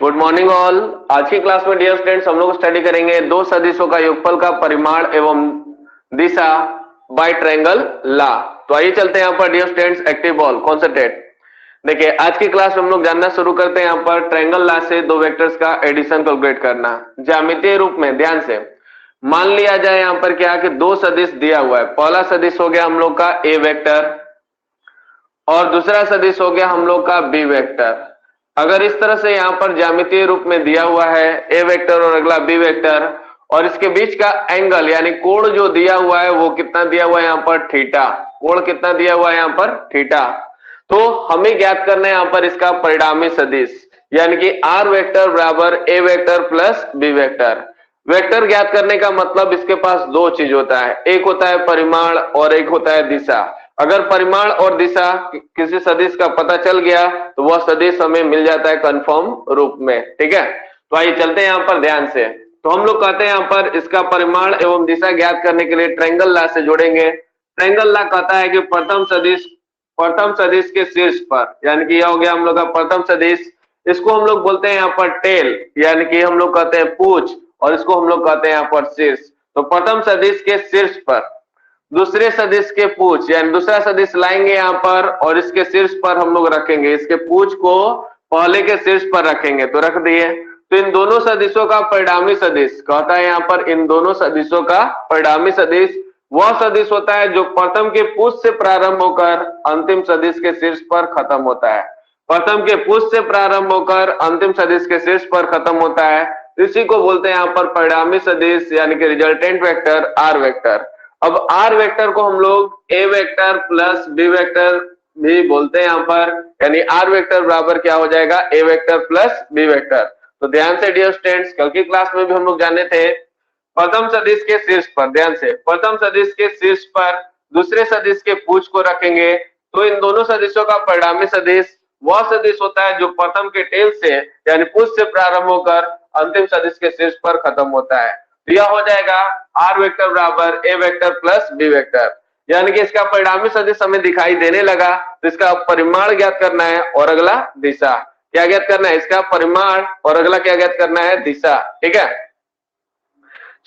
Good morning all. आज की class में डियर स्टूडेंट्स हम लोग स्टडी करेंगे दो सदिशों का योगफल का परिमाण एवं दिशा बाय ट्रायंगल ला। तो आइए चलते हैं यहाँ पर dear students, active ball concentrate. देखिए आज की क्लास में हम लोग जानना शुरू करते हैं यहाँ पर ट्रायंगल ला से दो वेक्टर्स का एडिशन कैलकुलेट करना ज्यामितीय रूप में। ध्यान से मान लिया जाए यहाँ पर क्या कि दो सदिश दिया हुआ है। पहला सदिश हो गया हम लोग का ए वेक्टर और दूसरा सदिश हो गया हम लोग का बी वेक्टर। अगर इस तरह से यहाँ पर ज्यामितीय रूप में दिया हुआ है ए वेक्टर और अगला बी वेक्टर, और इसके बीच का एंगल यानी कोण जो दिया हुआ है वो कितना दिया हुआ है यहाँ पर थीटा। कोण कितना दिया हुआ है यहाँ पर थीटा। तो हमें ज्ञात करना है यहाँ पर इसका परिणामी सदिश यानी कि आर वेक्टर बराबर a vector plus B vector. Vector ज्ञात करने का मतलब इसके पास दो चीज होता है, एक होता है परिमाण और एक होता है दिशा। अगर परिमाण और दिशा किसी सदिश का पता चल गया तो वह सदिश हमें मिल जाता है कंफर्म रूप में। ठीक है, तो आइए चलते हैं यहाँ पर ध्यान से। तो हम लोग कहते हैं यहाँ पर इसका परिमाण एवं दिशा ज्ञात करने के लिए ट्रायंगल ला से जोड़ेंगे। ट्रायंगल ला कहता है कि प्रथम सदिश के शीर्ष पर, यानी कि यह हो गया हम लोग का प्रथम सदिश। इसको हम लोग बोलते हैं यहाँ पर टेल, यानी कि हम लोग कहते हैं पूंछ, और इसको हम लोग कहते हैं यहाँ पर शीर्ष। तो प्रथम सदिश के शीर्ष पर दूसरे सदिश के पूंछ यानी दूसरा सदिश लाएंगे यहाँ पर और इसके शीर्ष पर हम लोग रखेंगे, इसके पूंछ को पहले के शीर्ष पर रखेंगे। तो रख दिए। तो इन दोनों सदिशों का परिणामी सदिश कहता है यहाँ पर, इन दोनों सदिशों का परिणामी सदिश वह सदिश होता है जो प्रथम के पूंछ से प्रारंभ होकर अंतिम सदिश के शीर्ष पर खत्म होता है। प्रथम के पूंछ से प्रारंभ होकर अंतिम सदिश के शीर्ष पर खत्म होता है। इसी को बोलते हैं यहाँ पर परिणामी सदिश यानी कि रिजल्टेंट वेक्टर आर वेक्टर। अब आर वेक्टर को हम लोग ए वेक्टर प्लस बी वेक्टर भी बोलते हैं यहाँ पर, यानी आर वेक्टर बराबर क्या हो जाएगा ए वेक्टर प्लस बी वेक्टर। तो ध्यान से डियर स्टूडेंट्स, कल की क्लास में भी हम लोग जाने थे प्रथम सदिश के शीर्ष पर, ध्यान से प्रथम सदिश के शीर्ष पर दूसरे सदिश के पूंछ को रखेंगे। तो इन दोनों सदिशों का परिणामी सदिश वह सदिश होता है जो प्रथम के टेल से यानी पूंछ से प्रारंभ होकर अंतिम सदिश के शीर्ष पर खत्म होता है। तो यह हो जाएगा आर वेक्टर बराबर a vector plus B vector, यानी कि इसका परिणामी सदिश हमें दिखाई देने लगा। तो इसका परिमाण ज्ञात करना है और अगला दिशा। क्या ज्ञात करना है? इसका परिमाण और अगला क्या ज्ञात करना है? दिशा। ठीक है,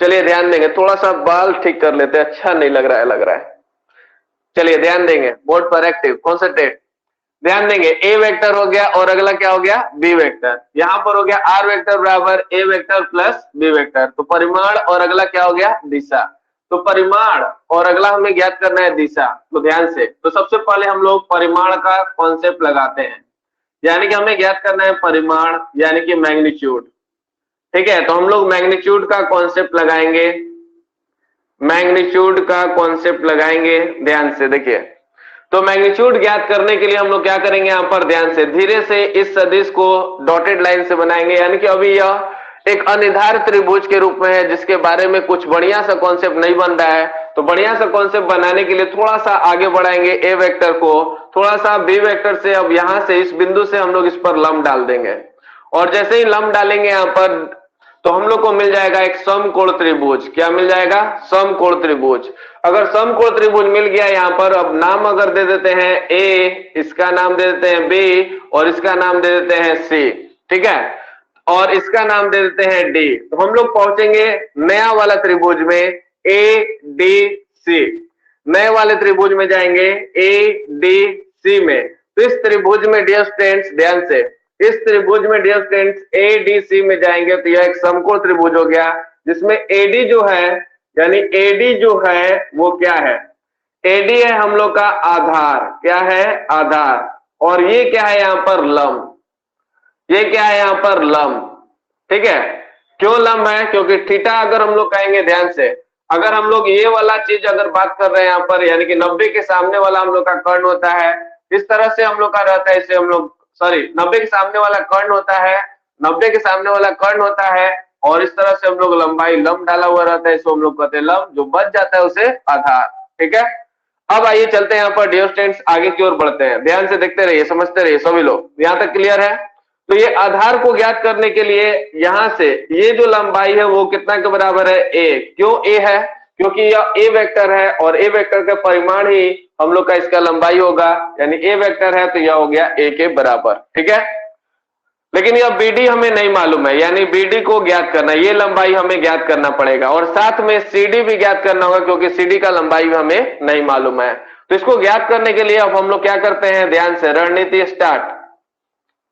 चलिए ध्यान देंगे। थोड़ा सा बाल ठीक कर लेते हैं, अच्छा नहीं लग रहा है। चलिए ध्यान देंगे, बोर्ड पर एक्टिव कॉन्सेंट्रेट। ध्यान देंगे, ए वेक्टर हो गया और अगला क्या हो गया? B vector. यहां पर हो गया आर वेक्टर बराबर a vector plus B vector. तो परिमाण और अगला क्या हो गया? दिशा। तो परिमाण और अगला हमें ज्ञात करना है दिशा। तो ध्यान से, तो सबसे पहले हम लोग परिमाण का कॉन्सेप्ट लगाते हैं, यानी कि हमें ज्ञात करना है परिमाण यानी कि मैग्नीट्यूड। ठीक है, तो हम लोग मैग्नीट्यूड का कॉन्सेप्ट लगाएंगे, मैग्नीट्यूड का कॉन्सेप्ट लगाएंगे। ध्यान से देखिए, तो मैग्नीट्यूड ज्ञात करने के लिए हम लोग क्या करेंगे यहाँ पर, ध्यान से धीरे से इस सदिश को डॉटेड लाइन से बनाएंगे, यानी कि अभी यह एक अनिर्धारित त्रिभुज के रूप में है जिसके बारे में कुछ बढ़िया सा कॉन्सेप्ट नहीं बन रहा है। तो बढ़िया सा कॉन्सेप्ट बनाने के लिए थोड़ा सा आगे बढ़ाएंगे ए वेक्टर को, थोड़ा सा बी वेक्टर से। अब यहां से इस बिंदु से हम लोग इस पर लंब डाल देंगे, और जैसे ही लंब डालेंगे यहाँ पर तो हम लोग को मिल जाएगा एक समकोण त्रिभुज। क्या मिल जाएगा? समकोण त्रिभुज। अगर समकोण त्रिभुज मिल गया यहाँ पर, अब नाम अगर दे देते हैं ए, इसका नाम दे देते हैं बी, और इसका नाम दे देते हैं सी। ठीक है, और इसका नाम दे देते हैं डी। तो हम लोग पहुंचेंगे नया वाला त्रिभुज में ए डी सी। नए वाले त्रिभुज में जाएंगे ए डी सी में। तो इस त्रिभुज में डियर स्टूडेंट्स ध्यान से, इस त्रिभुज में डियर स्टूडेंट्स एडीसी में जाएंगे तो यह एक समकोण त्रिभुज हो गया, जिसमें एडी जो है यानी एडी जो है वो क्या है? एडी है हम लोग का आधार। क्या है? आधार। और ये क्या है यहाँ पर? लंब। ये क्या है यहाँ पर? लंब। ठीक है, क्यों लंब है? क्योंकि थीटा अगर हम लोग कहेंगे, ध्यान से अगर हम लोग ये वाला चीज अगर बात कर रहे हैं यहाँ पर, यानी कि 90 के सामने वाला हम लोग का कर्ण होता है, इस तरह से हम लोग का रहता है, इसे हम लोग 90 के सामने वाला कर्ण होता है, 90 के सामने वाला कर्ण होता है, और इस तरह से हम लोग लंबाई लंब डाला हुआ रहता है, इसको हम लोग कहते हैं लंब। जो बच जाता है उसे आधार। ठीक है, अब आइए चलते हैं यहाँ पर डियर स्टूडेंट्स, आगे की ओर बढ़ते हैं। ध्यान से देखते रहिए, समझते रहिए सभी लोग। यहां तक क्लियर है? तो ये आधार को ज्ञात करने के लिए यहां से ये जो लंबाई है वो कितना के बराबर है? ए। क्यों ए है? क्योंकि यह ए वेक्टर है और ए वेक्टर का परिमाण ही हम लोग का इसका लंबाई होगा, यानी ए वेक्टर है तो यह हो गया ए के बराबर। ठीक है, लेकिन यह BD हमें नहीं मालूम है, यानी BD को ज्ञात करना, ये लंबाई हमें ज्ञात करना पड़ेगा और साथ में CD भी ज्ञात करना होगा क्योंकि CD का लंबाई भी हमें नहीं मालूम है। तो इसको ज्ञात करने के लिए अब हम लोग क्या करते हैं, ध्यान से, रणनीति स्टार्ट।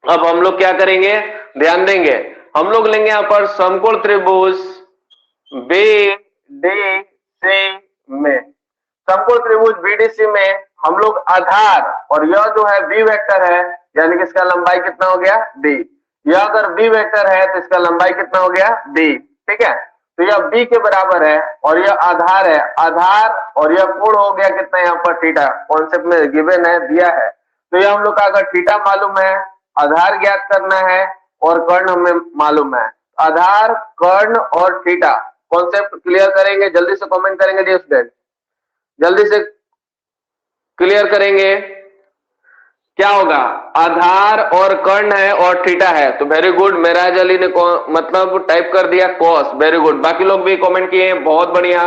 अब हम लोग क्या करेंगे, ध्यान देंगे, हम लोग लेंगे यहां पर समकोण त्रिभुज BDC में, समकोण त्रिभुज BDC में हम लोग आधार और यह जो है B वेक्टर है, यानी कि इसका लंबाई कितना हो गया D, यह अगर B वेक्टर है तो इसका लंबाई कितना हो गया D, ठीक है। तो यह B के बराबर है और यह आधार है, आधार और यह कोण हो गया कितना यहाँ पर थीटा, कॉन्सेप्ट में गिवन है, दिया है। तो यह हम लोग का अगर थीटा मालूम है, आधार ज्ञात करना है और कर्ण हमें मालूम है, आधार, कर्ण और थीटा, कॉन्सेप्ट क्लियर करेंगे, जल्दी से कमेंट करेंगे डियर स्टूडेंट, जल्दी से क्लियर करेंगे। क्या होगा, आधार और कर्ण है और थीटा है, तो वेरी गुड, मेराज अली ने मतलब टाइप कर दिया कॉस, वेरी गुड, बाकी लोग भी कमेंट किए हैं, बहुत बढ़िया।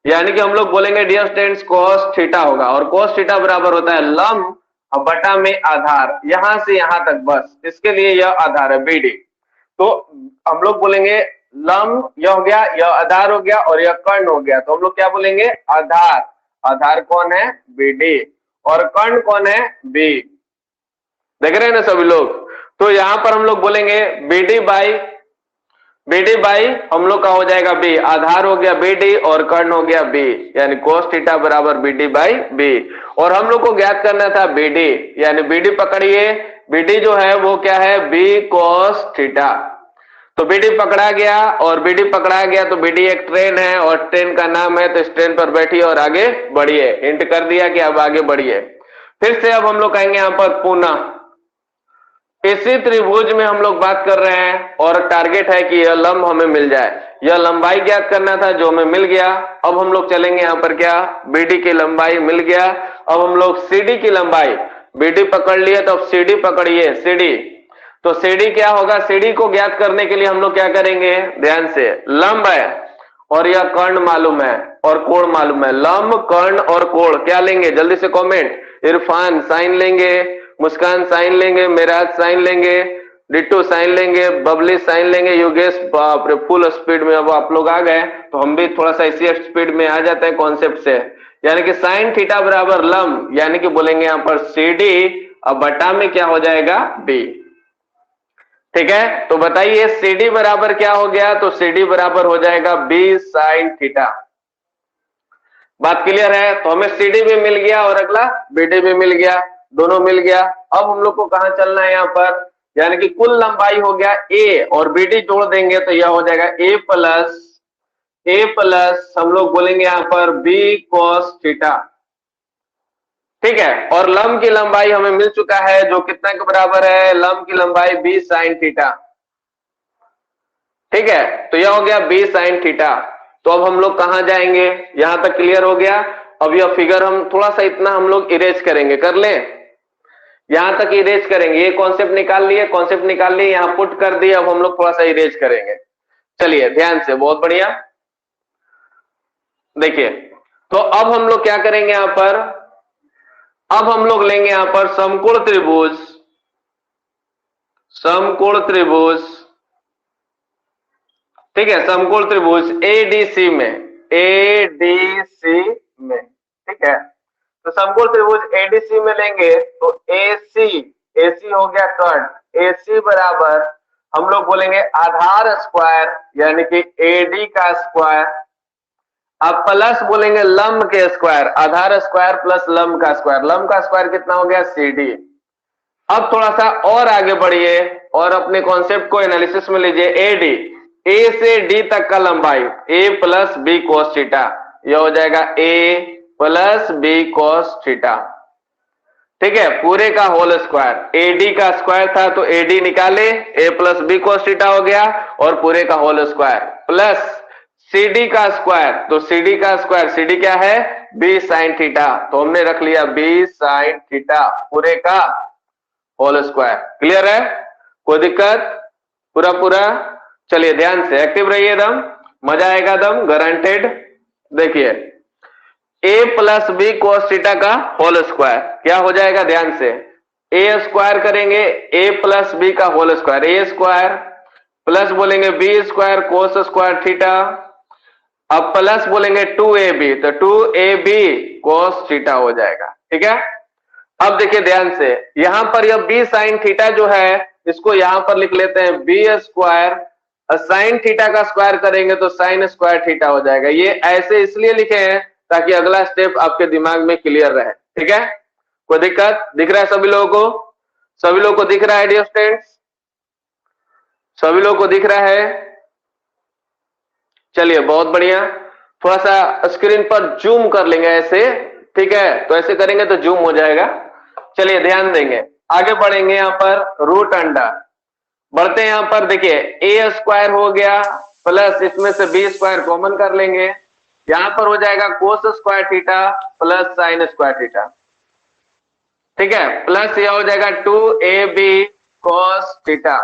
यानी कि हम लोग बोलेंगे डियर स्टूडेंट्स कॉस थीटा होगा और कॉस थीटा बराबर होता है लंब बटा में आधार, यहां से यहां तक, बस इसके लिए यह आधार है BD। तो हम लोग बोलेंगे लंब यह हो गया, यह आधार हो गया और यह कर्ण हो गया, तो हम लोग क्या बोलेंगे, आधार, आधार कौन है BD और कर्ण कौन है B, देख रहे हैं ना सभी लोग। तो यहां पर हम लोग बोलेंगे BD बाई हम लोग का हो जाएगा B, आधार हो गया BD और कर्ण हो गया B, यानी cos थीटा बराबर BD बाई B। और हम लोग को ज्ञात करना था BD, यानी BD पकड़िए, BD जो है वो क्या है B cos थीटा। तो BD पकड़ा गया और BD पकड़ा गया, तो BD एक ट्रेन है और ट्रेन का नाम है, तो इस ट्रेन पर बैठिए और आगे बढ़िए, हिंट कर दिया कि अब आगे बढ़िए। फिर से अब हम लोग कहेंगे यहां पर पुनः, इसी त्रिभुज में हम लोग बात कर रहे हैं और टारगेट है कि यह लंब हमें मिल जाए, यह लंबाई ज्ञात करना था जो हमें मिल गया। अब हम लोग चलेंगे यहां पर क्या, BD की लंबाई मिल गया, अब हम लोग CD की लंबाई, BD पकड़ लिए तो अब CD पकड़िए, CD, तो CD क्या होगा, CD को ज्ञात करने के लिए हम लोग क्या करेंगे, ध्यान से, लंब है और यह कर्ण मालूम है और कोण मालूम है, लंब, कर्ण और कोण क्या लेंगे, जल्दी से कमेंट, इरफान साइन लेंगे, मुस्कान साइन लेंगे, मेराज साइन लेंगे, डिट्टू साइन लेंगे, बबली साइन लेंगे, योगेश बाप रे फुल स्पीड में, अब आप लोग आ गए तो हम भी थोड़ा सा इसी स्पीड में आ जाते हैं कॉन्सेप्ट से। यानी कि साइन थीटा बराबर लंब, यानी कि बोलेंगे यहां पर CD, अब बटा में क्या हो जाएगा B, ठीक है। तो बताइए CD बराबर क्या हो गया, तो CD बराबर हो जाएगा B साइन थीटा। बात क्लियर है, तो हमें CD भी मिल गया और अगला BD भी मिल गया, दोनों मिल गया। अब हम लोग को कहां चलना है, यहां पर, यानी कि कुल लंबाई हो गया A और BD जोड़ देंगे तो यह हो जाएगा A प्लस हम लोग बोलेंगे यहां पर B cos थीटा, ठीक है। और लंब की लंबाई हमें मिल चुका है जो कितना के बराबर है, लंब की लंबाई B साइन थीटा, ठीक है। तो यह हो गया B साइन थीटा। तो अब हम लोग कहां जाएंगे, यहां तक क्लियर हो गया। अब यह फिगर हम थोड़ा सा इतना हम लोग इरेज करेंगे, कर लें, यहां तक इरेज करेंगे, ये कॉन्सेप्ट निकाल लिए, कॉन्सेप्ट निकाल लिए, यहां पुट कर दिए, अब हम लोग थोड़ा सा इरेज करेंगे, चलिए ध्यान से, बहुत बढ़िया। देखिए, तो अब हम लोग क्या करेंगे यहां पर, अब हम लोग लेंगे यहां पर समकोण त्रिभुज, ठीक है, समकोण त्रिभुज ADC में, ठीक है। तो समकोण त्रिभुज ADC में लेंगे तो AC हो गया कर्ण, AC बराबर हम लोग बोलेंगे आधार स्क्वायर, यानी कि AD का स्क्वायर, अब प्लस बोलेंगे लंब के स्क्वायर, आधार स्क्वायर प्लस लंब का स्क्वायर, लंब का स्क्वायर कितना हो गया CD। अब थोड़ा सा और आगे बढ़िए और अपने कॉन्सेप्ट को एनालिसिस में लीजिए, AD, A से D तक का लंबाई A plus B cos theta, यह हो जाएगा A plus B cos theta, ठीक है, पूरे का होल स्क्वायर, AD का स्क्वायर था तो AD निकाले, A plus B cos theta हो गया और पूरे का होल स्क्वायर, प्लस CD का स्क्वायर, तो CD का स्क्वायर, CD क्या है B साइन थीटा, तो हमने रख लिया B साइन थीटा पूरे का होल स्क्वायर। क्लियर है, कोई दिक्कत, पूरा, चलिए ध्यान से एक्टिव रहिए, दम मजा आएगा, दम गारंटेड। देखिए A plus B cos theta का होल स्क्वायर क्या हो जाएगा, ध्यान से, ए स्क्वायर करेंगे ए प्लस बी का whole square, a square plus बोलेंगे b square cos square theta, अब प्लस बोलेंगे 2ab, तो 2ab कोस थीटा हो जाएगा। ठीक है, अब देखिए ध्यान से, यहां पर यह बी साइन थीटा जो है इसको यहां पर लिख लेते हैं बी स्क्वायर, साइन थीटा का स्क्वायर करेंगे तो साइन स्क्वायर थीटा हो जाएगा। ये ऐसे इसलिए लिखे हैं ताकि अगला स्टेप आपके दिमाग में क्लियर रहे। ठीक है, कोई दिक्कत दिख रहा है सभी लोगों को? सभी लोगों को दिख रहा है डियर स्टूडेंट्स? सभी लोगों को दिख रहा है? चलिए बहुत बढ़िया, थोड़ा सा स्क्रीन पर जूम कर लेंगे ऐसे। ठीक है, तो ऐसे करेंगे तो जूम हो जाएगा। चलिए ध्यान देंगे, आगे बढ़ेंगे। यहां पर रूट अंडर बढ़ते हैं, यहां पर देखिए ए स्क्वायर हो गया प्लस इसमें से बी स्क्वायर कॉमन कर लेंगे, यहां पर हो जाएगा कोस square theta plus sine square theta. ठीक है, प्लस यह हो जाएगा 2ab cos थीटा,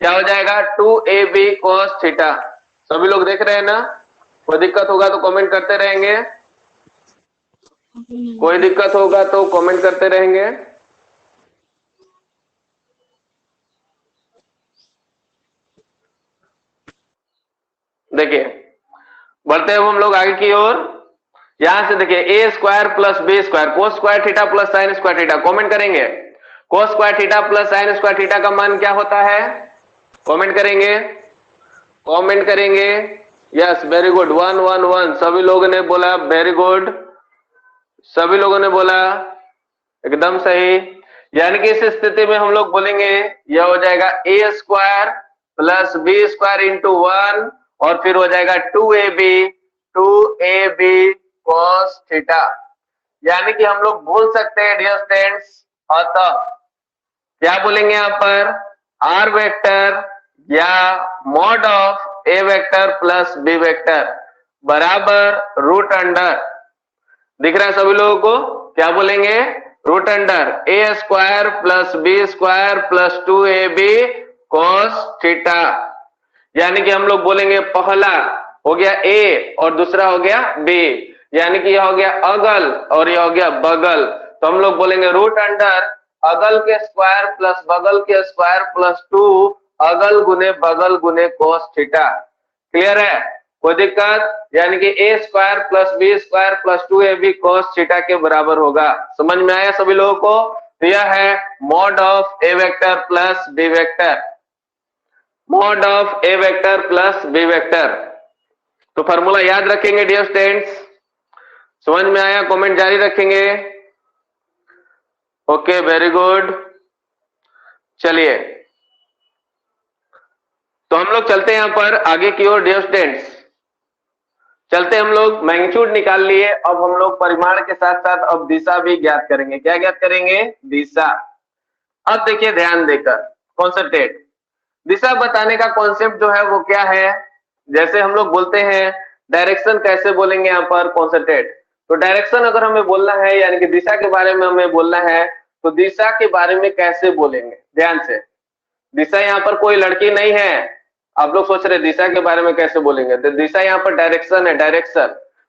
क्या हो जाएगा 2ab cos थीटा। सभी लोग देख रहे हैं ना? कोई दिक्कत होगा तो कमेंट करते रहेंगे, कोई दिक्कत होगा तो कमेंट करते रहेंगे। देखिए बढ़ते हैं हम लोग आगे की ओर। यहां से देखिए a square plus B square cos square theta plus sine square theta, comment करेंगे cos square theta plus sine square theta का मान क्या होता है? कमेंट करेंगे, कमेंट करेंगे। यस वेरी गुड, 1 1 1 सभी लोगों ने बोला, वेरी गुड, सभी लोगों ने बोला एकदम सही। यानी कि इस स्थिति में हम लोग बोलेंगे यह हो जाएगा a square plus B square into 1 और फिर हो जाएगा 2ab cos थीटा। यानी कि हम लोग बोल सकते हैं डियर स्टूडेंट्स, अतः क्या बोलेंगे यहां पर आर वेक्टर या mod of A vector plus B vector बराबर रूट अंडर, दिख रहा है सभी लोगों को? क्या बोलेंगे? Root under a square plus B square plus 2ab cos theta. यानी कि हम लोग बोलेंगे पहला हो गया ए और दूसरा हो गया बी, यानी कि यह हो गया अगल और यह हो गया बगल, तो हम लोग बोलेंगे रूट अंडर अगल के स्क्वायर प्लस बगल के स्क्वायर प्लस 2 अगल गुने बगल गुने cos थीटा। क्लियर है? कोई दिक्कत? यानी कि a square plus B square plus 2ab cos theta के बराबर होगा। समझ में आया सभी लोगों को? तो यह है mod of A vector plus B vector, mod of A vector plus B vector. तो फॉर्मूला याद रखेंगे डियर स्टूडेंट्स? समझ में आया? कमेंट जारी रखेंगे। Okay very good. चलिए तो हम लोग चलते हैं यहां पर आगे की ओर डियर स्टूडेंट्स, चलते हम लोग मैग्नीट्यूड निकाल लिए, अब हम लोग परिमाण के साथ साथ अब दिशा भी ज्ञात करेंगे। क्या ज्ञात करेंगे? दिशा। अब देखिए ध्यान देकर कॉन्सेंट्रेट, दिशा बताने का कॉन्सेप्ट जो है वो क्या है? जैसे हम लोग बोलते हैं डायरेक्शन कैसे बोलेंगे यहां पर? कॉन्सेंट्रेट। तो डायरेक्शन अगर हमें बोलना है यानी कि दिशा के बारे में हमें बोलना है तो दिशा के बारे में कैसे बोलेंगे? ध्यान से, दिशा यहाँ पर कोई लड़की नहीं है। आप लोग सोच रहे दिशा के बारे में कैसे बोलेंगे, तो दिशा यहाँ पर डायरेक्शन है, डायरेक्शन।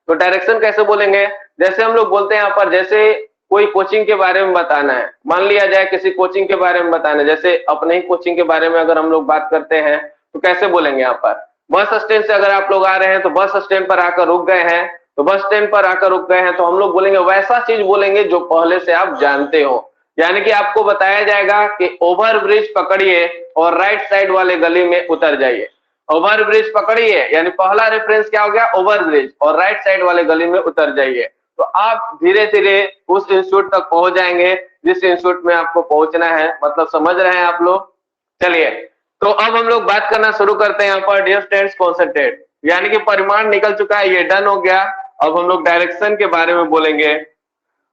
तो डायरेक्शन कैसे बोलेंगे? जैसे हम लोग बोलते हैं यहाँ पर, जैसे कोई कोचिंग के बारे में बताना है, मान लिया जाए किसी कोचिंग के बारे में बताना है, जैसे अपने ही कोचिंग के बारे में अगर हम लोग बात करते हैं तो कैसे बोलेंगे? यहाँ पर बस स्टैंड से अगर आप लोग आ रहे हैं तो बस स्टैंड पर आकर रुक गए हैं, तो बस स्टैंड पर आकर रुक गए हैं तो हम लोग बोलेंगे वैसा चीज बोलेंगे जो पहले से आप जानते हो। यानी कि आपको बताया जाएगा कि ओवर ब्रिज पकड़िए और राइट साइड वाले गली में उतर जाइए। ओवर ब्रिज पकड़िए यानी पहला रेफरेंस क्या हो गया? ओवर ब्रिज, और राइट साइड वाले गली में उतर जाइए। तो आप धीरे धीरे उस इंस्टीट्यूट तक पहुंच जाएंगे जिस इंस्टीट्यूट में आपको पहुंचना है। मतलब समझ रहे हैं आप लोग? चलिए तो अब हम लोग बात करना शुरू करते हैं यहाँ पर डियर स्टूडेंट्स, कॉन्सेंट्रेट। यानी कि परिमाण निकल चुका है, ये डन हो गया। अब हम लोग डायरेक्शन के बारे में बोलेंगे।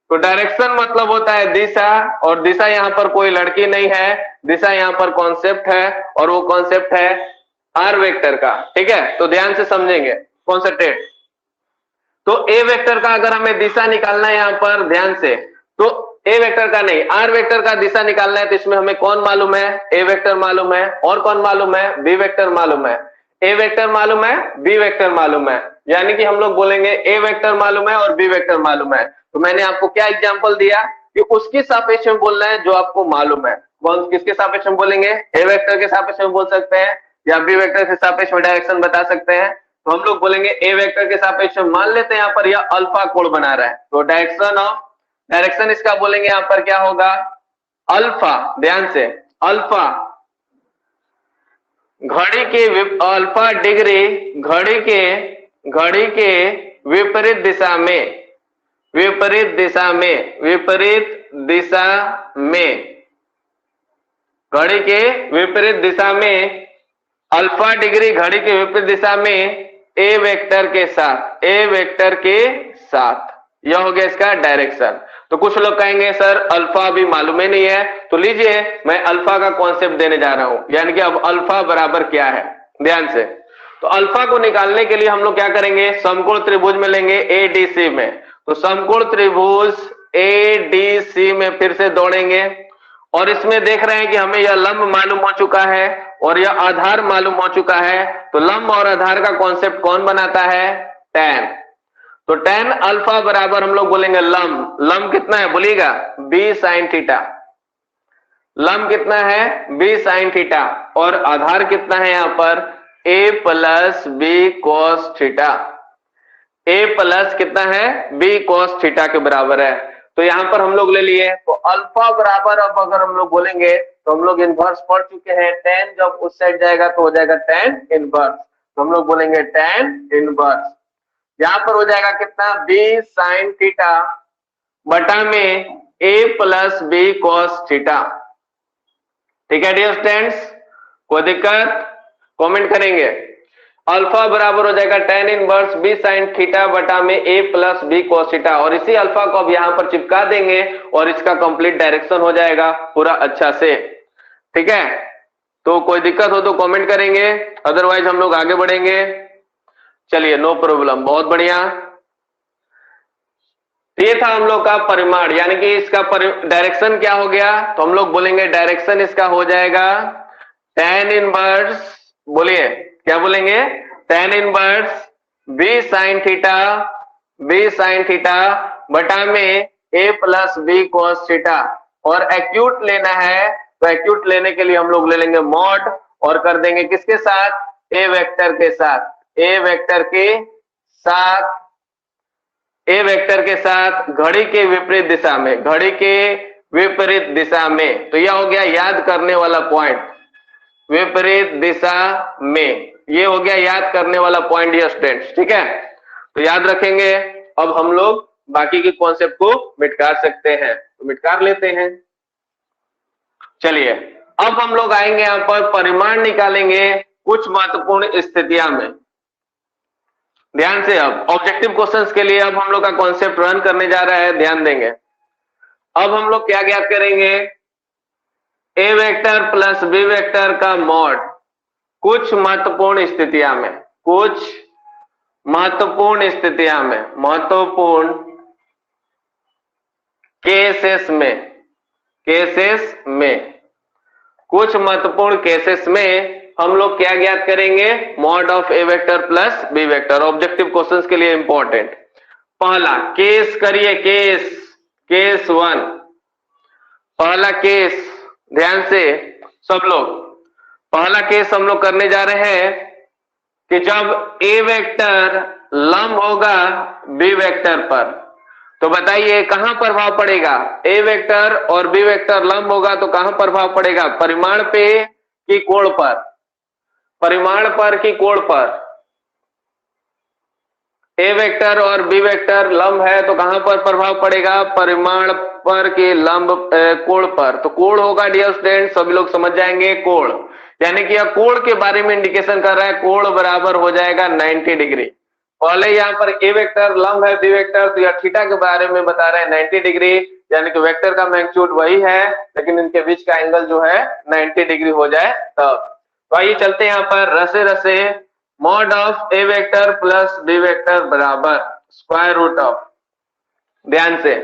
तो डायरेक्शन मतलब होता है दिशा, और दिशा यहाँ पर कोई लड़की नहीं है, दिशा यहाँ पर कॉन्सेप्ट है और वो कॉन्सेप्ट है आर वेक्टर का। ठीक है, तो ध्यान से समझेंगे, कॉन्सेंट्रेट। तो ए वेक्टर का अगर हमें दिशा निकालना है यहाँ पर ध्यान से, तो ए वेक्टर का नहीं आर वेक्टर का दिशा निकालना है, तो इसमें हमें कौन मालूम है? ए वेक्टर मालूम है, और कौन मालूम है? बी वेक्टर मालूम है। ए वेक्टर मालूम है, बी वेक्टर मालूम है, यानी कि हम लोग बोलेंगे ए वेक्टर मालूम है और बी वेक्टर मालूम है। तो मैंने आपको क्या एग्जांपल दिया कि उसके सापेक्ष में बोलना है जो आपको मालूम है। कौन किसके सापेक्ष में बोलेंगे? ए वेक्टर के सापेक्ष में बोल सकते हैं या बी वेक्टर के सापेक्ष में डायरेक्शन बता सकते हैं। तो हम लोग बोलेंगे ए वेक्टर के सापेक्ष में, मान लेते हैं यहाँ पर यह अल्फा कोण बना रहा है, तो डायरेक्शन इसका बोलेंगे यहाँ पर क्या होगा? अल्फा। ध्यान से, अल्फा घड़ी के अल्फा डिग्री घड़ी के विपरीत दिशा में घड़ी के विपरीत दिशा में अल्फा डिग्री घड़ी के विपरीत दिशा में ए वेक्टर के साथ यह हो गया इसका डायरेक्शन। तो कुछ लोग कहेंगे सर अल्फा अभी मालूम ही नहीं है, तो लीजिए मैं अल्फा का कॉन्सेप्ट देने जा रहा हूं, यानी कि अब अल्फा बराबर क्या है। ध्यान से, तो अल्फा को निकालने के लिए हम लोग क्या करेंगे? समकोण त्रिभुज में लेंगे एडीसी में। तो समकोण त्रिभुज एडीसी में फिर से दौड़ेंगे और इसमें देख रहे हैं कि हमें यह लंब मालूम हो चुका है और यह आधार मालूम हो चुका है। तो लंब और आधार का कॉन्सेप्ट कौन बनाता है? tan। तो tan अल्फा बराबर हम लोग बोलेंगे लंब कितना है बोलिएगा? b sin theta. लंब कितना है? b sin theta. और आधार कितना है यहाँ पर? a plus b cos theta. a plus कितना है? b cos थीटा के बराबर है। तो यहां पर हम लोग ले लिए, तो अल्फा बराबर अब अगर हम लोग बोलेंगे तो हम लोग इनवर्स पढ़ चुके हैं, tan जब उस साइड जाएगा तो हो जाएगा tan इनवर्स। तो हम लोग बोलेंगे tan इनवर्स, यहां पर हो जाएगा कितना? b sin थीटा बटा में a plus b cos theta. ठीक है डियर स्टूडेंट्स, कोई दिक्कत? कमेंट करेंगे। अल्फा बराबर हो जाएगा tan inverse b sin theta बटा में a plus b cos theta, और इसी अल्फा को अब यहां पर चिपका देंगे और इसका कंप्लीट डायरेक्शन हो जाएगा पूरा अच्छा से। ठीक है, तो कोई दिक्कत हो तो कमेंट करेंगे, अदरवाइज हम लोग आगे बढ़ेंगे। चलिए नो प्रॉब्लम, बहुत बढ़िया। ये था हम लोग का परिमाण, यानी कि इसका डायरेक्शन क्या हो गया? तो हम लोग बोलेंगे डायरेक्शन इसका हो जाएगा tan इनवर्स, बोलिए क्या बोलेंगे? tan inverse b sin theta बटा में a plus b cos theta. और एक्यूट लेना है तो एक्यूट लेने के लिए हम लोग ले लेंगे मॉड और कर देंगे किसके साथ? a वेक्टर के साथ। a वेक्टर के साथ घड़ी के विपरीत दिशा में, तो यह हो गया याद करने वाला पॉइंट, विपरीत दिशा में, ये हो गया याद करने वाला पॉइंट ये स्टूडेंट्स। ठीक है, तो याद रखेंगे। अब हम लोग बाकी के कॉन्सेप्ट को मिटकार सकते हैं, तो मिटकार लेते हैं। चलिए अब हम लोग आएंगे यहां पर परिमाण निकालेंगे कुछ महत्वपूर्ण स्थितियां में। ध्यान से, अब ऑब्जेक्टिव क्वेश्चंस के लिए अब हम लोग का कॉन्सेप्ट रन करने जा रहा है, ध्यान देंगे। अब हम लोग क्या ज्ञात करेंगे? A vector plus B vector का मॉड कुछ महत्वपूर्ण केसेस में हम लोग क्या ज्ञात करेंगे? Mod of A vector plus B vector. Objective questions के लिए इंपॉर्टेंट। पहला केस करिए, केस 1। पहला केस, ध्यान से सब लोग, पहला केस हम लोग करने जा रहे हैं कि जब ए वेक्टर लंब होगा बी वेक्टर पर, तो बताइए कहां प्रभाव पड़ेगा? ए वेक्टर और बी वेक्टर लंब होगा तो कहां प्रभाव पड़ेगा? परिमाण पे कि कोण पर? परिमाण पर कि कोण पर? ए वेक्टर और बी वेक्टर लंब है तो कहां पर प्रभाव पड़ेगा? परिमाण पर कि लंब कोण पर? तो कोण होगा डियर स्टूडेंट, सभी लोग समझ जाएंगे कोण, यानी कि यह कोण के बारे में इंडिकेशन कर रहा है। कोण बराबर हो जाएगा 90 डिग्री। पहले यहाँ पर ए वेक्टर लंब है बी वेक्टर, तो यह थीटा के बारे में बता रहे हैं 90 डिग्री, यानी कि वेक्टर का मैग्नीट्यूड वही है लेकिन इनके बीच का एंगल जो है 90 डिग्री हो जाए तब। तो आइए चलते हैं यहाँ पर रसे mod of A vector plus B vector बराबर स्क्वायर रूट ऑफ। ध्यान से,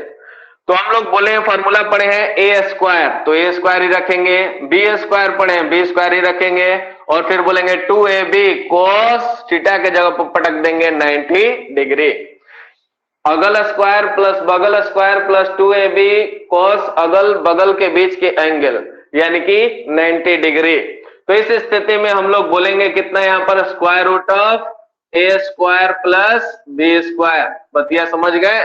तो हम लोग बोले फॉर्मूला पढ़े हैं ए स्क्वायर, तो ए स्क्वायर ही रखेंगे। बी स्क्वायर पढ़े हैं, बी स्क्वायर ही रखेंगे। और फिर बोलेंगे 2ab cos थीटा के जगह पर पटक देंगे 90 डिग्री। अगल स्क्वायर प्लस बगल स्क्वायर प्लस 2ab cos अगल बगल के बीच के एंगल यानी कि 90 डिग्री। तो इस स्थिति में हम लोग बोलेंगे कितना यहाँ पर square root of A square plus B square. बतिया समझ गए,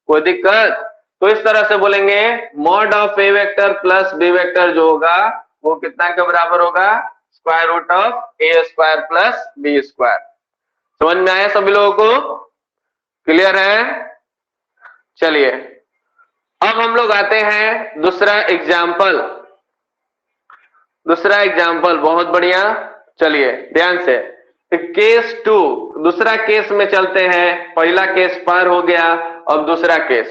कोई दिक्कत? तो इस तरह से बोलेंगे mod of A vector plus B vector जो होगा वो कितना के बराबर होगा, square root of A square plus B square. समझ में आया सभी लोगों को? क्लियर है? चलिए अब हम लोग आते हैं दूसरा एग्जाम्पल। बहुत बढ़िया। चलिए ध्यान से, केस 2 दूसरा केस में चलते हैं। पहला केस पार हो गया, अब दूसरा केस।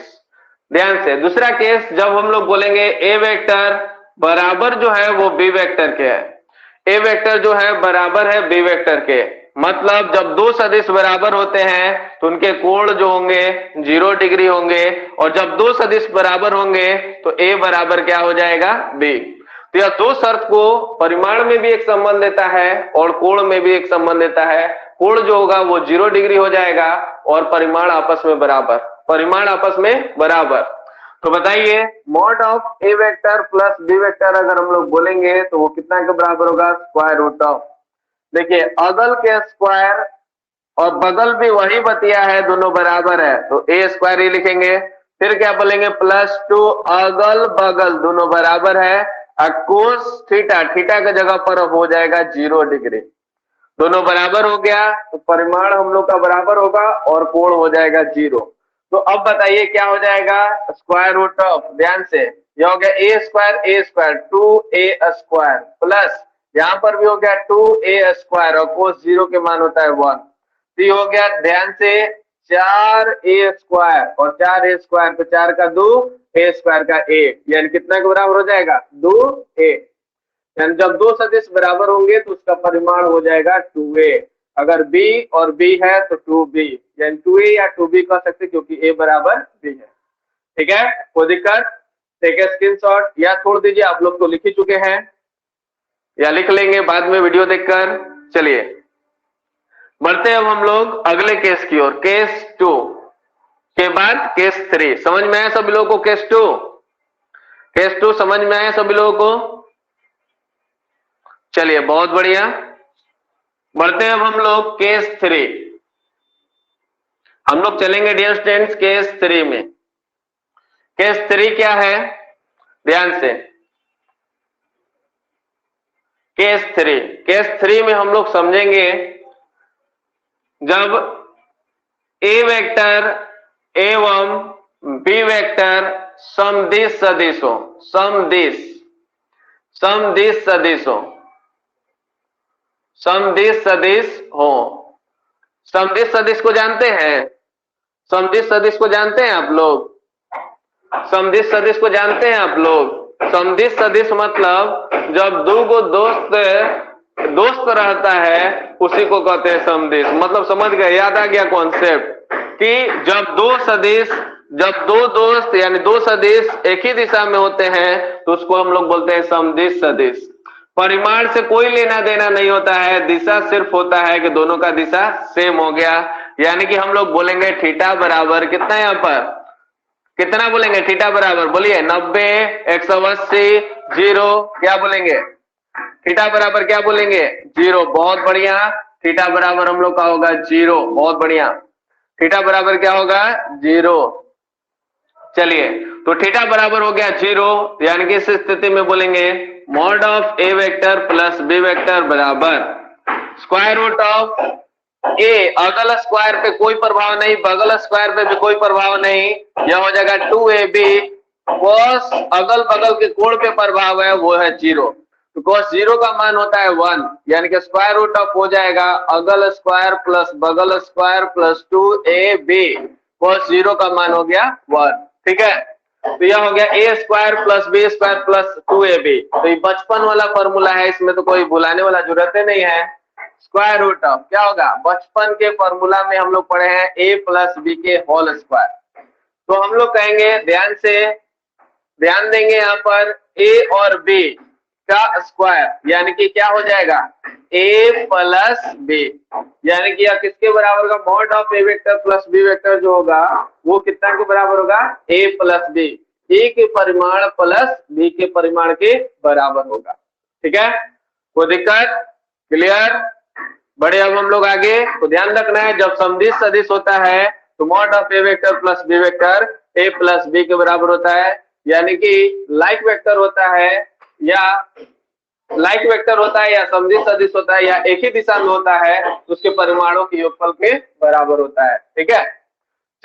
ध्यान से, दूसरा केस जब हम लोग बोलेंगे ए वेक्टर बराबर जो है वो बी वेक्टर के है, ए वेक्टर जो है बराबर है बी वेक्टर के, मतलब जब दो सदिश बराबर होते हैं तो उनके कोण जो होंगे 0 डिग्री होंगे, और जब दो सदिश बराबर होंगे तो ए बराबर क्या हो जाएगा, बी। तो यह दो शर्त को परिमाण में भी एक संबंध देता है और कोण में भी एक संबंध देता है। कोण जो होगा वो 0 डिग्री हो जाएगा और परिमाण आपस में बराबर। तो बताइए mod of A vector plus B vector अगर हम लोग बोलेंगे तो वो कितना के बराबर होगा, स्क्वायर रूट ऑफ, देखिए अगल के स्क्वायर और बगल भी वही बतिया है, दोनों बराबर है तो ए स्क्वायर ही लिखेंगे। फिर क्या बोलेंगे, प्लस 2 अगल बगल दोनों बराबर है, कोस थीटा, थीटा की जगह पर अब हो जाएगा 0 डिग्री, दोनों बराबर हो गया तो परिमाण हम लोग का बराबर होगा और कोण हो जाएगा 0। तो अब बताइए क्या हो जाएगा, स्क्वायर रूट ऑफ, ध्यान से यह हो गया ए स्क्वायर 2a स्क्वायर प्लस यहां पर भी हो गया 2a स्क्वायर और कोस 0 के मान होता है 1, तो हो गया ध्यान से 4a स्क्वायर और 4a स्क्वायर तो 4 का 2 a स्क्वायर का 1 यानी कितना के बराबर हो जाएगा, 2a। यानी जब दो सदिश बराबर होंगे तो उसका परिमाण हो जाएगा 2a। अगर b और b है तो 2b, यानी 2a या 2b कह सकते क्योंकि a बराबर b है। ठीक है, कोई दिक्कत? टेक स्क्रीनशॉट या छोड़ दीजिए, आप लोग तो लिख ही चुके हैं या लिख लेंगे बाद में वीडियो देखकर। चलिए बढ़ते हैं अब हम लोग अगले केस की ओर, केस 2 के बाद केस 3। समझ में आया सभी लोगों को? केस 2 समझ में आया सभी लोगों को? चलिए बहुत बढ़िया, बढ़ते हैं अब हम लोग केस 3। हम लोग चलेंगे डियर स्टूडेंट्स केस 3 में। केस 3 क्या है, ध्यान से, केस 3 में हम लोग समझेंगे जब ए वेक्टर एवं बी वेक्टर समदिश सदिश हो, समदिश समदिश सदिश को जानते हैं? समदिश सदिश को जानते हैं आप लोग? समदिश सदिश को जानते हैं आप लोग? समदिश सदिश मतलब जब दो गो दोस्त रहता है उसी को कहते हैं समदिश। मतलब समझ गए, याद आ गया कॉन्सेप्ट कि जब दो दोस्त यानी दो सदिश एक ही दिशा में होते हैं तो उसको हम लोग बोलते हैं समदिश सदिश। परिमाण से कोई लेना देना नहीं होता है, दिशा सिर्फ होता है कि दोनों का दिशा सेम हो गया। यानी कि हम लोग बोलेंगे थीटा बराबर कितना, यहाँ पर कितना बोलेंगे, थीटा बराबर बोलिए 90, 180, 0, क्या बोलेंगे, थीटा बराबर क्या बोलेंगे, 0। बहुत बढ़िया, थीटा बराबर हम लोग का होगा 0। बहुत बढ़िया, थीटा बराबर क्या होगा, 0। चलिए तो थीटा बराबर हो गया 0, यानी कि इस स्थिति में बोलेंगे mod of A vector plus B vector बराबर स्क्वायर रूट ऑफ ए, अगल स्क्वायर पे कोई प्रभाव नहीं, बगल स्क्वायर पे भी कोई प्रभाव नहीं, यह हो जाएगा 2ab cos अगल बगल के कोण पे प्रभाव है वो है 0, तो cos 0 का मान होता है 1, यानी कि स्क्वायर रूट ऑफ हो जाएगा अगल स्क्वायर प्लस बगल स्क्वायर प्लस 2ab, cos 0 का मान हो गया 1। ठीक है, तो यह हो गया a square plus B square plus 2ab। तो ये बचपन वाला फॉर्मूला है, इसमें तो कोई भुलाने वाला जरूरत नहीं है। स्क्वायर रूट ऑफ क्या होगा, बचपन के फॉर्मूला में हम लोग पढ़े हैं a प्लस बी के होल स्क्वायर। तो हम लोग कहेंगे ध्यान से, ध्यान देंगे यहाँ पर a और b का स्क्वायर यानी कि क्या हो जाएगा a प्लस बी, यानी कि यह किसके बराबर होगा, mod of A vector plus B vector जो होगा वो कितना के बराबर होगा, a प्लस बी, ए के परिमाण प्लस बी के परिमाण के बराबर होगा। ठीक है, कोई दिक्कत, क्लियर, बड़े। अब हम लोग आगे तो ध्यान रखना है, जब समदिश सदिश होता है तो mod of A vector plus B vector A plus B के बराबर होता है, यानी कि लाइक वेक्टर होता है या लाइक वेक्टर होता है या समदिश सदिश होता है या एक ही दिशा में होता है तो उसके परिमाणों के योगफल के बराबर होता है। ठीक है,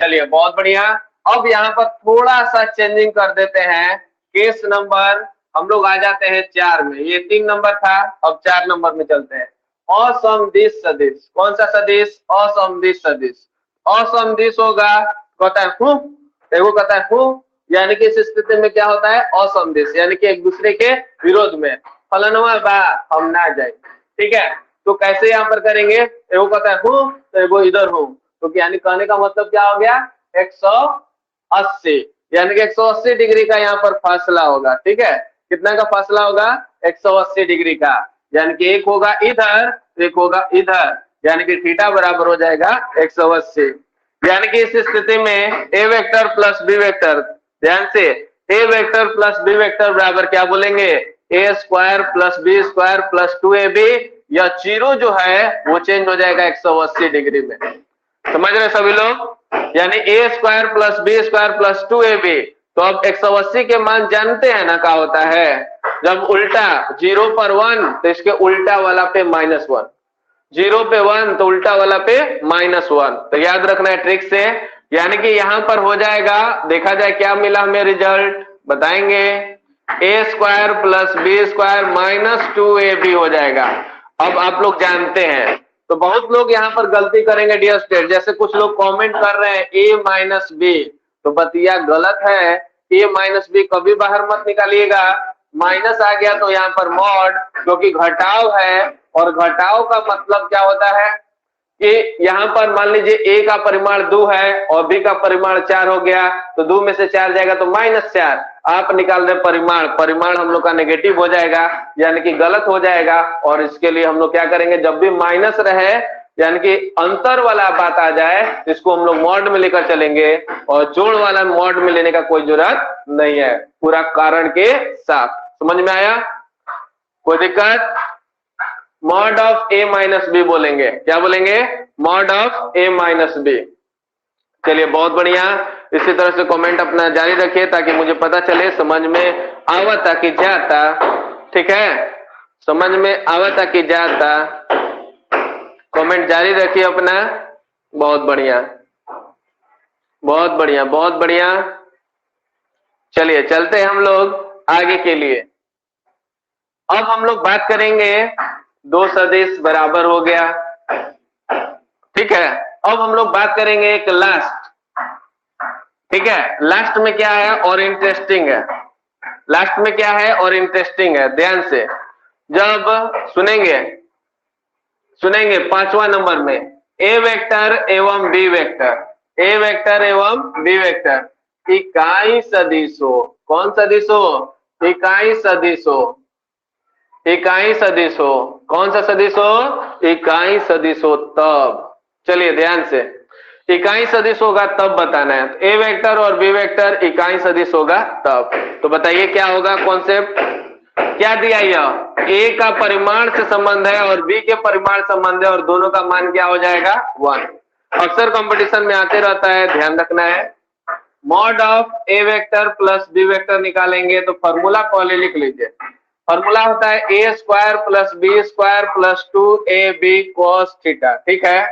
चलिए बहुत बढ़िया। अब यहाँ पर थोड़ा सा चेंजिंग कर देते हैं, केस नंबर हम लोग आ जाते हैं 4 में, ये 3 नंबर था, अब 4 नंबर में चलते हैं। असमदिश सदिश, कौन सा सदिश, असमदिश सदिश। असमदिश होगा, कहता है हूं, देखो कहता है हूं, यानी कि इस स्थिति में क्या होता है, असमदिश, यानी कि एक दूसरे के विरोध में, फलनवा बा हम ना जाए। ठीक है, तो कैसे यहाँ पर करेंगे, एगो कहता है हूं तो एगो इधर हूं, तो यानी कहने का मतलब क्या हो गया 180, यानी कि 180 डिग्री का यहाँ पर फासला होगा। ठीक है, कितना का फासला होगा, 180 डिग्री का, यानी कि एक होगा इधर एक होगा इधर, यानी कि थीटा बराबर हो जाएगा 180। यानी कि इस स्थिति में a vector plus B vector, ध्यान से, a vector plus B vector बराबर क्या बोलेंगे, a square plus B square plus 2ab, या जीरो जो है वो चेंज हो जाएगा 180 डिग्री में। समझ रहे सभी लोग, यानी a square plus B square plus 2ab, तो अब 180 के मान जानते हैं ना क्या होता है, जब उल्टा 0 पर 1 तो इसके उल्टा वाला पे -1, 0 पे 1 तो उल्टा वाला पे -1, तो याद रखना है ट्रिक से। यानी कि यहां पर हो जाएगा, देखा जाए क्या मिला हमें रिजल्ट, बताएंगे, a square plus B square -2ab हो जाएगा। अब आप लोग जानते हैं, तो बहुत लोग यहाँ पर गलती करेंगे डियर स्टूडेंट, जैसे कुछ लोग कमेंट कर रहे हैं a माइनस बी, तो बतिया गलत है, a माइनस बी कभी बाहर मत निकालिएगा, माइनस आ गया तो यहाँ पर मॉड, क्योंकि घटाव है, और घटाव का मतलब क्या होता है कि यहाँ पर मान लीजिए a का परिमाण 2 है और b का परिमाण 4 हो गया, तो 2 में से 4 जाएगा तो -4, आप निकाल रहे परिमाण, परिमाण हम लोग का नेगेटिव हो जाएगा, यानी कि गलत हो जाएगा। और इसके लिए हम लोग क्या करेंगे, जब भी माइनस रहे यानी कि अंतर वाला बात आ जाए, इसको हम लोग मॉड में लेकर चलेंगे, और जोड़ वाला मॉड में लेने का कोई जरूरत नहीं है, पूरा कारण के साथ। समझ में आया, कोई दिक्कत, mod of a minus B बोलेंगे, क्या बोलेंगे, mod of a minus B. चलिए बहुत बढ़िया, इसी तरह से कमेंट अपना जारी रखिए ताकि मुझे पता चले समझ में आवता कि जाता। ठीक है, समझ में आवता कि जाता, कमेंट जारी रखिए अपना। बहुत बढ़िया बहुत बढ़िया बहुत बढ़िया। चलिए चलते हैं हम लोग आगे के लिए। अब हम लोग बात करेंगे, दो सदिश बराबर हो गया, ठीक है। अब हम लोग बात करेंगे एक लास्ट, ठीक है। लास्ट में क्या है और इंटरेस्टिंग है, लास्ट में क्या है और इंटरेस्टिंग है, ध्यान से जब सुनेंगे, सुनेंगे 5वां नंबर में ए वेक्टर एवं बी वेक्टर, ए वेक्टर एवं बी वेक्टर इकाई सदिशो, कौन सदिशो, इकाई सदिशो, इकाई सदिशो, कौन सा सदिश हो, इकाई सदिश हो तब। चलिए ध्यान से, इकाई सदिश होगा तब बताना है, ए वेक्टर और बी वेक्टर इकाई सदिश होगा तब। तो बताइए क्या होगा कॉन्सेप्ट, क्या दिया, यह ए का परिमाण से संबंध है और बी के परिमाण संबंध है, और दोनों का मान क्या हो जाएगा 1। अक्सर कंपटीशन में आते रहता है, ध्यान रखना है। Mod of A vector plus B vector निकालेंगे तो फॉर्मूला पहले लिख लीजिए, फॉर्मूला होता है a square plus B square plus 2ab cos theta, ठीक है।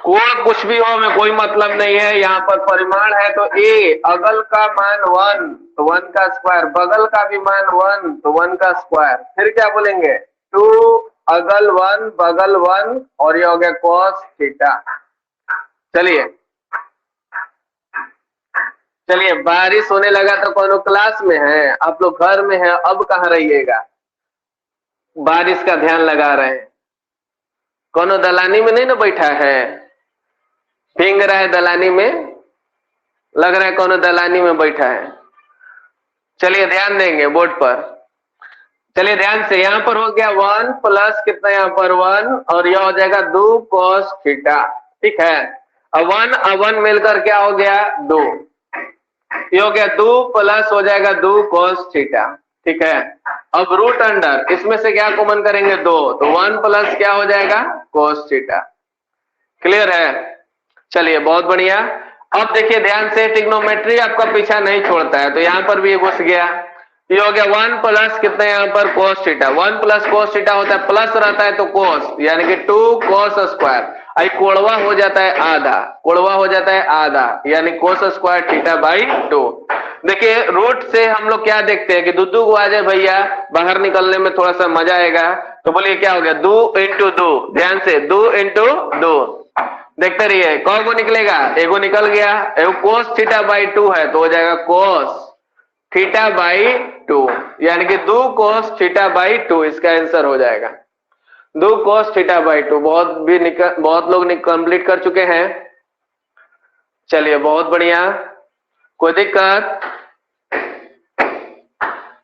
कोण कुछ भी हो में कोई मतलब नहीं है, यहाँ पर परिमाण है तो ए अगल का मान 1 तो 1 का स्क्वायर, बगल का भी मान 1 तो 1 का स्क्वायर, फिर क्या बोलेंगे 2 अगल 1 बगल 1 और ये हो गया cos थीटा। चलिए चलिए, बारिश होने लगा तो कौन क्लास में है, आप लोग घर में है, अब कहाँ रहिएगा, बारिश का ध्यान लगा रहे हैं। कौन दलानी में नहीं ना बैठा है, भींग रहा है दलानी में, लग रहा है कौन दलानी में बैठा है। चलिए ध्यान देंगे बोर्ड पर, चलिए ध्यान से, यहाँ पर हो गया 1 प्लस कितना, यहाँ पर 1, और यह हो जाएगा 2 cos थीटा। ठीक है, अब 1 मिलकर क्या हो गया 2, ये हो गया 2 प्लस हो जाएगा 2 cos थीटा। ठीक है, अब रूट अंडर इसमें से क्या कॉमन करेंगे 2, तो 1 प्लस क्या हो जाएगा cos थीटा। क्लियर है? चलिए बहुत बढ़िया। अब देखिए ध्यान से, ट्रिग्नोमेट्री आपका पीछा नहीं छोड़ता है, तो यहाँ पर भी ये घुस गया, ये हो गया 1 प्लस कितना यहाँ पर cos theta. 1 plus cos theta होता है, प्लस रहता है तो cos, यानी कि 2 cos स्क्वायर, आई कोड़वा हो जाता है आधा, कोड़वा हो जाता है आधा, यानी cos स्क्वायर थीटा बाई 2। देखिए रूट से हम लोग क्या देखते हैं कि दो को आ जाए भैया, बाहर निकलने में थोड़ा सा मजा आएगा, तो बोलिए क्या हो गया 2 इंटू 2, ध्यान से 2 इंटू 2, देखते रहिए कौन को निकलेगा, एगो निकल गया, एगो cos थीटा बाई 2 है तो हो जाएगा cos थीटा बाई 2, यानी कि 2 cos थीटा बाई 2 इसका आंसर हो जाएगा, 2 cos थीटा बाई 2। बहुत लोग कंप्लीट कर चुके हैं। चलिए बहुत बढ़िया, कोई दिक्कत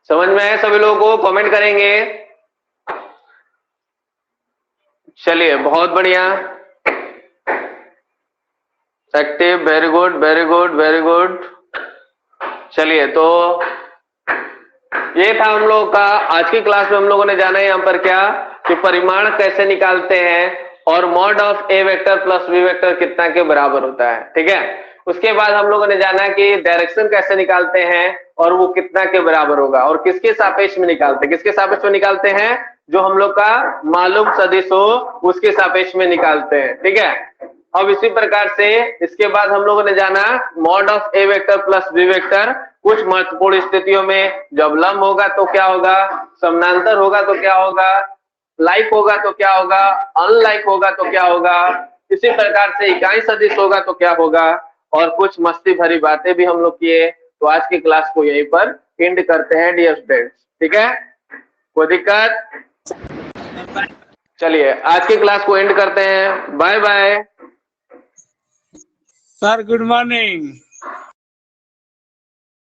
समझ में आए सभी लोगों को? कमेंट करेंगे। चलिए बहुत बढ़िया, active, very good very good very good. चलिए तो ये था हम लोगों का आज की क्लास में, हम लोगों ने जाना है यहाँ पर क्या कि परिमाण कैसे निकालते हैं और mod of A vector plus B vector कितना के बराबर होता है। ठीक है, उसके बाद हम लोगों ने जाना कि डायरेक्शन कैसे निकालते हैं और वो कितना के बराबर होगा, और किसके सापेक्ष में निकालते हैं, किसके सापेक्ष में निकालते हैं, जो हम लोग का मालूम सदिश हो उसके सापेक्ष में निकालते हैं। ठीक है, अब इसी प्रकार से इसके बाद हम लोगों ने जाना mod of A vector plus B vector कुछ महत्वपूर्ण स्थितियों में, जब लंब होगा तो क्या होगा, समानांतर होगा तो क्या होगा, लाइक होगा तो क्या होगा, अनलाइक होगा तो क्या होगा, इसी प्रकार से इकाई सदिश होगा तो क्या होगा, और कुछ मस्ती भरी बातें भी हम लोग किए। तो आज की क्लास को यहीं पर एंड करते हैं डियर स्टूडेंट्स। ठीक है, कोई दिक्कत? चलिए आज की क्लास को एंड करते हैं, bye bye sir. Good morning.